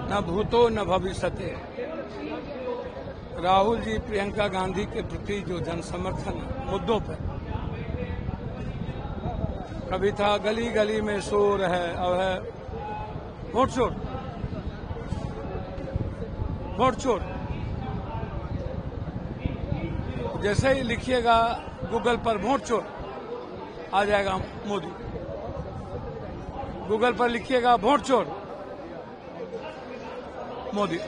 न भूतो न भविष्यते। राहुल जी प्रियंका गांधी के प्रति जो जन समर्थन मुद्दों पर, कभी था गली गली में शोर है, अब है वोट चोर, वोट चोर। जैसे ही लिखिएगा गूगल पर वोट चोर, आ जाएगा मोदी। गूगल पर लिखिएगा वोट चोर, मोदी।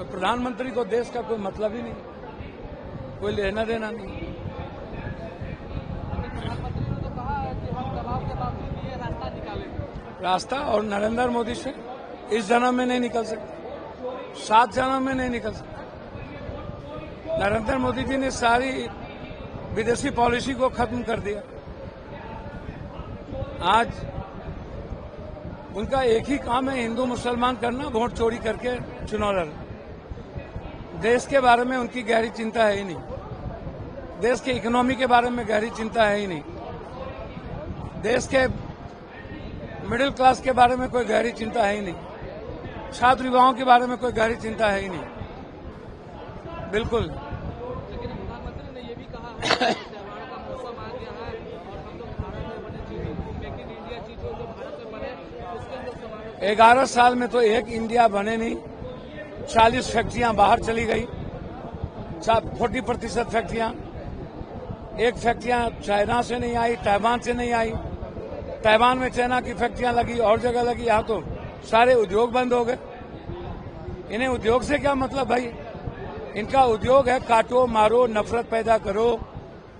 प्रधानमंत्री को देश का कोई मतलब ही नहीं, कोई लेना देना नहीं। प्रधानमंत्री ने तो कहा है कि हम दबाव के बावजूद ये रास्ता निकालेंगे। रास्ता और नरेंद्र मोदी से इस जन्म में नहीं निकल सकते, 7 जन्म में नहीं निकल सकते। नरेंद्र मोदी जी ने सारी विदेशी पॉलिसी को खत्म कर दिया। आज उनका एक ही काम है हिंदू मुसलमान करना, वोट चोरी करके चुनाव लड़ना। देश के बारे में उनकी गहरी चिंता है ही नहीं, देश के इकोनॉमी के बारे में गहरी चिंता है ही नहीं, देश के मिडिल क्लास के बारे में कोई गहरी चिंता है ही नहीं, छात्र युवाओं के बारे में कोई गहरी चिंता है ही नहीं, बिल्कुल। लेकिन प्रधानमंत्री ने ये भी कहा है कि त्योहार का मौसम आ गया है और हम लोग भारत में बने चीजें, मेक इन इंडिया चीजों जो भारत में बने उसके अंदर समारोह। 11 साल में तो एक इंडिया बने नहीं, 40 फैक्ट्रियां बाहर चली गई, 40% फैक्ट्रियां। एक फैक्ट्रियां चाइना से नहीं आई, ताइवान से नहीं आई। ताइवान में चाइना की फैक्ट्रियां लगी, और जगह लगी। यहाँ तो सारे उद्योग बंद हो गए। इन्हें उद्योग से क्या मतलब भाई? इनका उद्योग है काटो मारो, नफरत पैदा करो,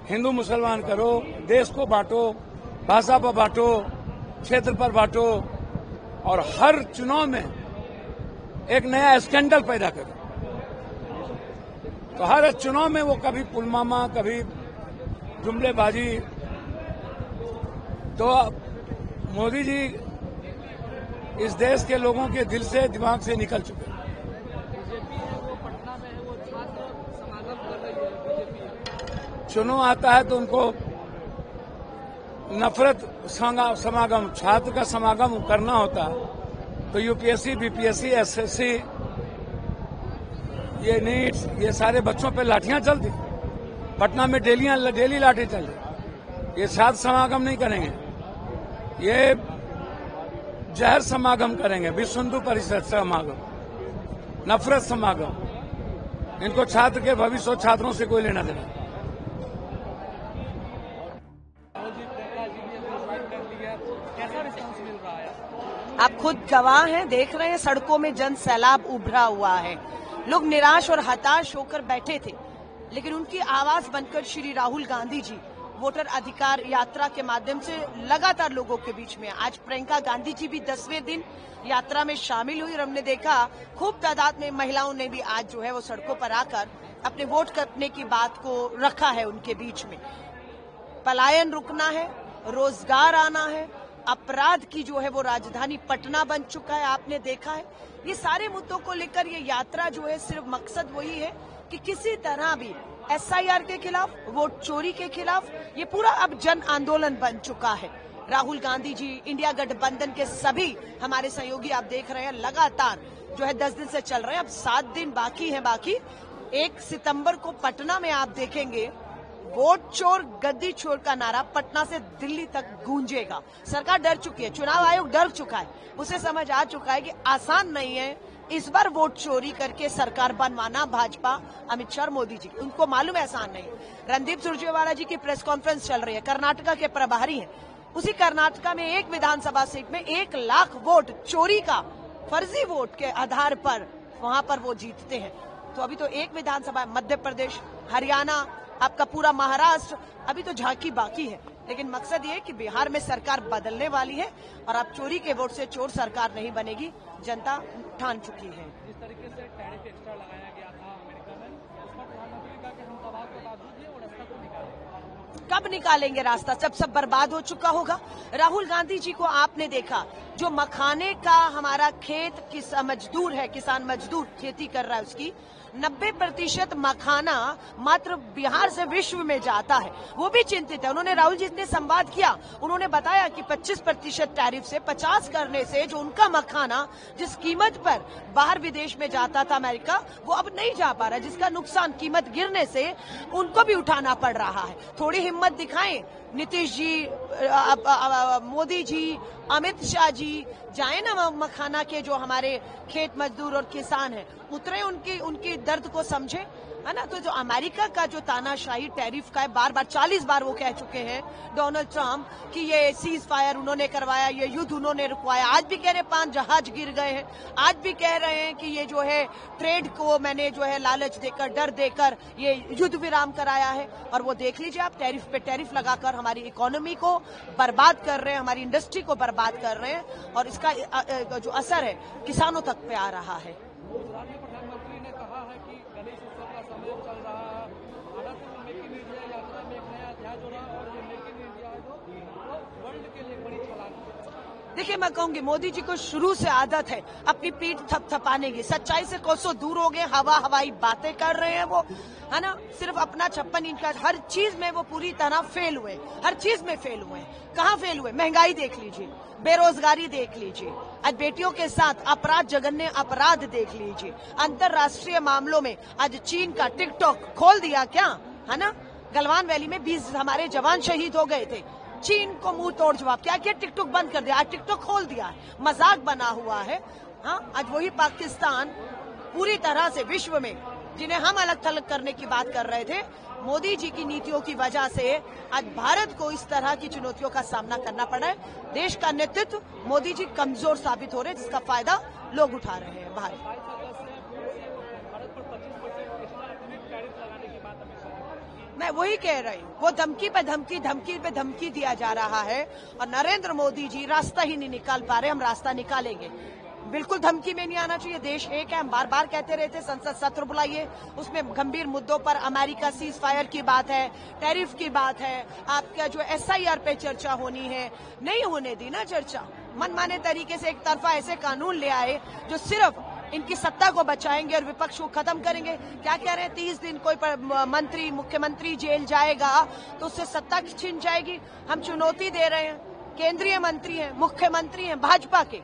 हिंदू मुसलमान करो, देश को बांटो, भाषा पर बांटो, क्षेत्र पर बांटो, और हर चुनाव में एक नया स्कैंडल पैदा करो। तो हर चुनाव में वो कभी पुलवामा, कभी जुमलेबाजी। तो मोदी जी इस देश के लोगों के दिल से, दिमाग से निकल चुके हैं। बीजेपी है वो पटना में है, वो छात्र समागम कर रही है बीजेपी। चुनाव आता है तो उनको नफरत समागम, छात्र का समागम करना होता है। तो यूपीएससी, बीपीएससी, एसएससी, ये नीट्स, ये सारे बच्चों पे लाठियां चलती। पटना में डेली लाठी चलती। ये छात्र समागम नहीं करेंगे, ये जहर समागम करेंगे, विश्व हिंदू परिषद समागम, नफरत समागम। इनको छात्र के भविष्य और छात्रों से कोई लेना देना। कैसा रिस्पॉन्स मिल रहा है? आप खुद गवाह हैं, देख रहे हैं सड़कों में जन सैलाब उभरा हुआ है। लोग निराश और हताश होकर बैठे थे, लेकिन उनकी आवाज बनकर श्री राहुल गांधी जी वोटर अधिकार यात्रा के माध्यम से लगातार लोगों के बीच में। आज प्रियंका गांधी जी भी 10वें दिन यात्रा में शामिल हुई और हमने देखा खूब तादाद में महिलाओं ने भी आज जो है वो सड़कों पर आकर अपने वोट करने की बात को रखा है उनके बीच में। पलायन रुकना है, रोजगार आना है, अपराध की जो है वो राजधानी पटना बन चुका है, आपने देखा है। ये सारे मुद्दों को लेकर ये यात्रा जो है सिर्फ मकसद वही है कि किसी तरह भी एसआईआर के खिलाफ, वोट चोरी के खिलाफ, ये पूरा अब जन आंदोलन बन चुका है। राहुल गांधी जी, इंडिया गठबंधन के सभी हमारे सहयोगी आप देख रहे हैं लगातार जो है 10 दिन से चल रहे हैं। अब 7 दिन बाकी है। 1 सितंबर को पटना में आप देखेंगे वोट चोर गद्दी चोर का नारा पटना से दिल्ली तक गूंजेगा। सरकार डर चुकी है, चुनाव आयोग डर चुका है, उसे समझ आ चुका है कि आसान नहीं है इस बार वोट चोरी करके सरकार बनवाना। भाजपा, अमित शाह, मोदी जी, उनको मालूम है आसान नहीं। रणदीप सुरजेवाला जी की प्रेस कॉन्फ्रेंस चल रही है, कर्नाटका के प्रभारी हैं। उसी कर्नाटका में एक विधानसभा सीट में 1 लाख वोट चोरी का, फर्जी वोट के आधार पर वहां पर वो जीतते हैं। तो अभी तो एक विधानसभा, मध्य प्रदेश, हरियाणा, आपका पूरा महाराष्ट्र, अभी तो झांकी बाकी है। लेकिन मकसद ये कि बिहार में सरकार बदलने वाली है और अब चोरी के वोट से चोर सरकार नहीं बनेगी, जनता ठान चुकी है। जिस तरीके से टैरिफ एक्स्ट्रा लगाया गया था अमेरिका में, उस पर प्रधानमंत्री का हम दबाव के बावजूद ये वो रास्ता को निकाले। कब निकालेंगे रास्ता, जब सब बर्बाद हो चुका होगा। राहुल गांधी जी को आपने देखा, जो मखाने का हमारा खेत मजदूर है, किसान मजदूर खेती कर रहा है, उसकी 90% मखाना मात्र बिहार से विश्व में जाता है, वो भी चिंतित है। उन्होंने राहुल जी ने संवाद किया, उन्होंने बताया कि 25% टैरिफ से 50 करने से जो उनका मखाना जिस कीमत पर बाहर विदेश में जाता था अमेरिका, वो अब नहीं जा पा रहा, जिसका नुकसान कीमत गिरने से उनको भी उठाना पड़ रहा है। थोड़ी हिम्मत दिखाएं नीतीश जी, मोदी जी, अमित शाह जी, जाए ना मखाना के जो हमारे खेत मजदूर और किसान हैं, उतरे उनकी दर्द को समझे, है ना। तो जो अमेरिका का जो तानाशाही टैरिफ का है, बार बार 40 बार वो कह चुके हैं डोनाल्ड ट्रंप कि ये सीज फायर उन्होंने करवाया, ये युद्ध उन्होंने रुकवाया। आज भी कह रहे 5 जहाज गिर गए हैं, आज भी कह रहे हैं कि ये जो है ट्रेड को मैंने जो है लालच देकर, डर देकर ये युद्ध विराम कराया है। और वो देख लीजिए आप, टैरिफ पे टैरिफ लगाकर हमारी इकोनॉमी को बर्बाद कर रहे हैं, हमारी इंडस्ट्री को बर्बाद कर रहे हैं, और इसका जो असर है किसानों तक पे आ रहा है। प्रधानमंत्री ने कहा है कि गणेश उत्सव का समय चल रहा है, भारत में मेक इन इंडिया यात्रा में एक नया अध्याय जोड़ा, और ये मेक इन इंडिया है जो वो वर्ल्ड के लिए बड़ी छलांग है। देखिए, मैं कहूंगी मोदी जी को शुरू से आदत है अपनी पीठ थपथपाने की। सच्चाई से कोसों दूर हो गए, हवाई बातें कर रहे हैं वो, है ना। सिर्फ अपना 56 इंच का, हर चीज में वो पूरी तरह फेल हुए, हर चीज में फेल हुए। कहाँ फेल हुए? महंगाई देख लीजिए, बेरोजगारी देख लीजिए, आज बेटियों के साथ अपराध, जघन्य अपराध देख लीजिए, अंतर्राष्ट्रीय मामलों में आज चीन का टिकटॉक खोल दिया क्या, है ना। गलवान वैली में 20 हमारे जवान शहीद हो गए थे, चीन को मुंह तोड़ जवाब क्या किया, टिकटॉक बंद कर दिया, आज टिकटॉक खोल दिया है, मजाक बना हुआ है। हाँ, आज वही पाकिस्तान पूरी तरह से विश्व में, जिन्हें हम अलग थलग करने की बात कर रहे थे, मोदी जी की नीतियों की वजह से आज भारत को इस तरह की चुनौतियों का सामना करना पड़ा है। देश का नेतृत्व मोदी जी कमजोर साबित हो रहे हैं, जिसका फायदा लोग उठा रहे हैं बाहर। मैं वही कह रही हूँ, वो धमकी पे धमकी, धमकी पे धमकी दिया जा रहा है, और नरेंद्र मोदी जी रास्ता ही नहीं निकाल पा रहे। हम रास्ता निकालेंगे, बिल्कुल धमकी में नहीं आना चाहिए। देश एक है, हम बार बार कहते रहते, संसद सत्र बुलाइए, उसमें गंभीर मुद्दों पर अमेरिका सीज फायर की बात है, टैरिफ की बात है, आपका जो SIR पे चर्चा होनी है, नहीं होने दी ना चर्चा। मनमाने तरीके से एक तरफा ऐसे कानून ले आए जो सिर्फ इनकी सत्ता को बचाएंगे और विपक्ष को खत्म करेंगे। क्या कह रहे हैं, 30 दिन कोई मंत्री, मुख्यमंत्री जेल जाएगा तो उससे सत्ता छिन जाएगी। हम चुनौती दे रहे हैं, केंद्रीय मंत्री हैं, मुख्यमंत्री हैं भाजपा के,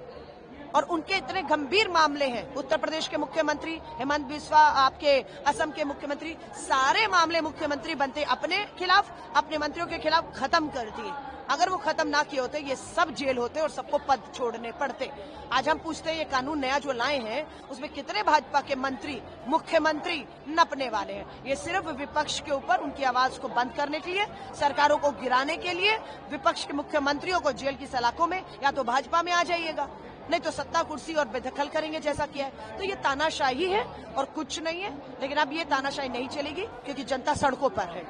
और उनके इतने गंभीर मामले हैं। उत्तर प्रदेश के मुख्यमंत्री हेमंत बिस्वा, आपके असम के मुख्यमंत्री, सारे मामले मुख्यमंत्री बनते अपने खिलाफ, अपने मंत्रियों के खिलाफ खत्म कर दिए। अगर वो खत्म ना किए होते, ये सब जेल होते और सबको पद छोड़ने पड़ते। आज हम पूछते हैं, ये कानून नया जो लाए हैं, उसमें कितने भाजपा के मंत्री, मुख्यमंत्री नपने वाले हैं? ये सिर्फ विपक्ष के ऊपर उनकी आवाज को बंद करने के लिए, सरकारों को गिराने के लिए, विपक्ष के मुख्यमंत्रियों को जेल की सलाखों में, या तो भाजपा में आ जाइएगा, नहीं तो सत्ता कुर्सी और बेदखल करेंगे जैसा किया है। तो ये तानाशाही है और कुछ नहीं है। लेकिन अब ये तानाशाही नहीं चलेगी, क्योंकि जनता सड़कों पर है।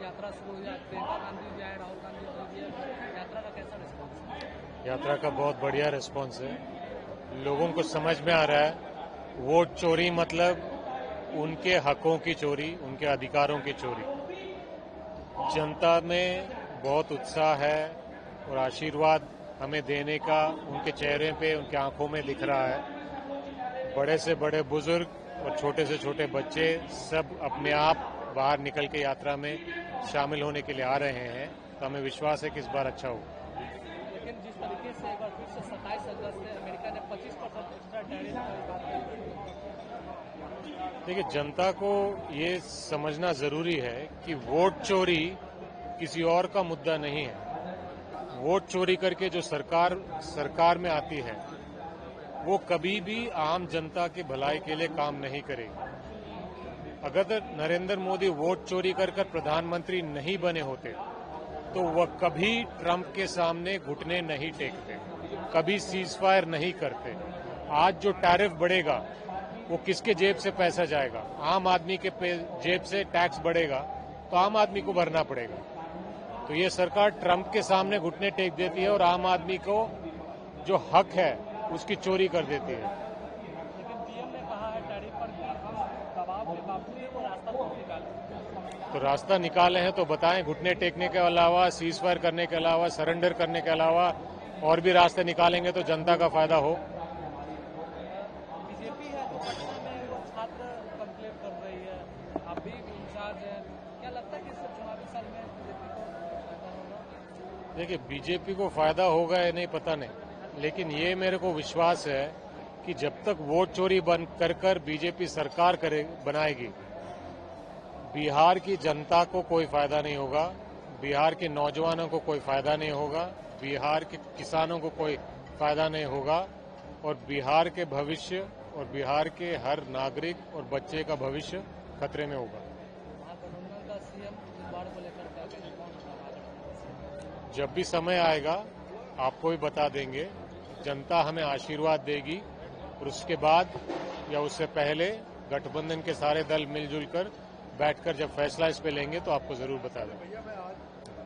यात्रा शुरू हो जाती है, गांधी जी आए, राहुल गांधी जी भी, यात्रा का कैसा रिस्पॉन्स है? यात्रा का बहुत बढ़िया रिस्पॉन्स है। लोगों को समझ में आ रहा है वोट चोरी मतलब उनके हकों की चोरी, उनके अधिकारों की चोरी। जनता में बहुत उत्साह है और आशीर्वाद हमें देने का उनके चेहरे पे, उनके आंखों में दिख रहा है। बड़े से बड़े बुजुर्ग और छोटे से छोटे बच्चे सब अपने आप बाहर निकल के यात्रा में शामिल होने के लिए आ रहे हैं, तो हमें विश्वास है कि इस बार अच्छा होगा। लेकिन जिस तरीके से एक बार फिर से 27 अगस्त से अमेरिका ने 25% एक्स्ट्रा टैरिफ की बात की। देखिए, जनता को ये समझना जरूरी है कि वोट चोरी किसी और का मुद्दा नहीं है। वोट चोरी करके जो सरकार में आती है, वो कभी भी आम जनता की भलाई के लिए काम नहीं करेगी। अगर नरेंद्र मोदी वोट चोरी कर प्रधानमंत्री नहीं बने होते, तो वह कभी ट्रंप के सामने घुटने नहीं टेकते, कभी सीज फायर नहीं करते। आज जो टैरिफ बढ़ेगा, वो किसके जेब से पैसा जाएगा? आम आदमी के जेब से टैक्स बढ़ेगा, तो आम आदमी को भरना पड़ेगा। तो ये सरकार ट्रंप के सामने घुटने टेक देती है और आम आदमी को जो हक है उसकी चोरी कर देती है। लेकिन पीएम ने कहा है टैरिफ पर कि हम दबाव के बावजूद वो रास्ता नहीं निकालेंगे। तो रास्ता निकाले हैं तो बताएं, घुटने टेकने के अलावा, सीज फायर करने के अलावा, सरेंडर करने के अलावा और भी रास्ते निकालेंगे तो जनता का फायदा हो। बीजेपी है जो पटना में वो छात्र कंप्लेन कर रही है, आप भी इंचार्ज हैं, क्या लगता है कि इस चुनावी साल में बीजेपी को फायदा होगा? देखिए, बीजेपी को फायदा होगा या नहीं पता नहीं, लेकिन ये मेरे को विश्वास है कि जब तक वोट चोरी बंद कर बीजेपी सरकार बनाएगी, बिहार की जनता को कोई फायदा नहीं होगा, बिहार के नौजवानों को कोई फायदा नहीं होगा, बिहार के किसानों को कोई फायदा नहीं होगा और बिहार के भविष्य और बिहार के हर नागरिक और बच्चे का भविष्य खतरे में होगा। महागठबंधन का सीएम इस बार को लेकर क्या कहेंगे, कौन होगा महागठबंधन? जब भी समय आएगा आपको भी बता देंगे, जनता हमें आशीर्वाद देगी और उसके बाद या उससे पहले गठबंधन के सारे दल मिलजुल कर बैठकर जब फैसला इस पे लेंगे तो आपको जरूर बता देंगे।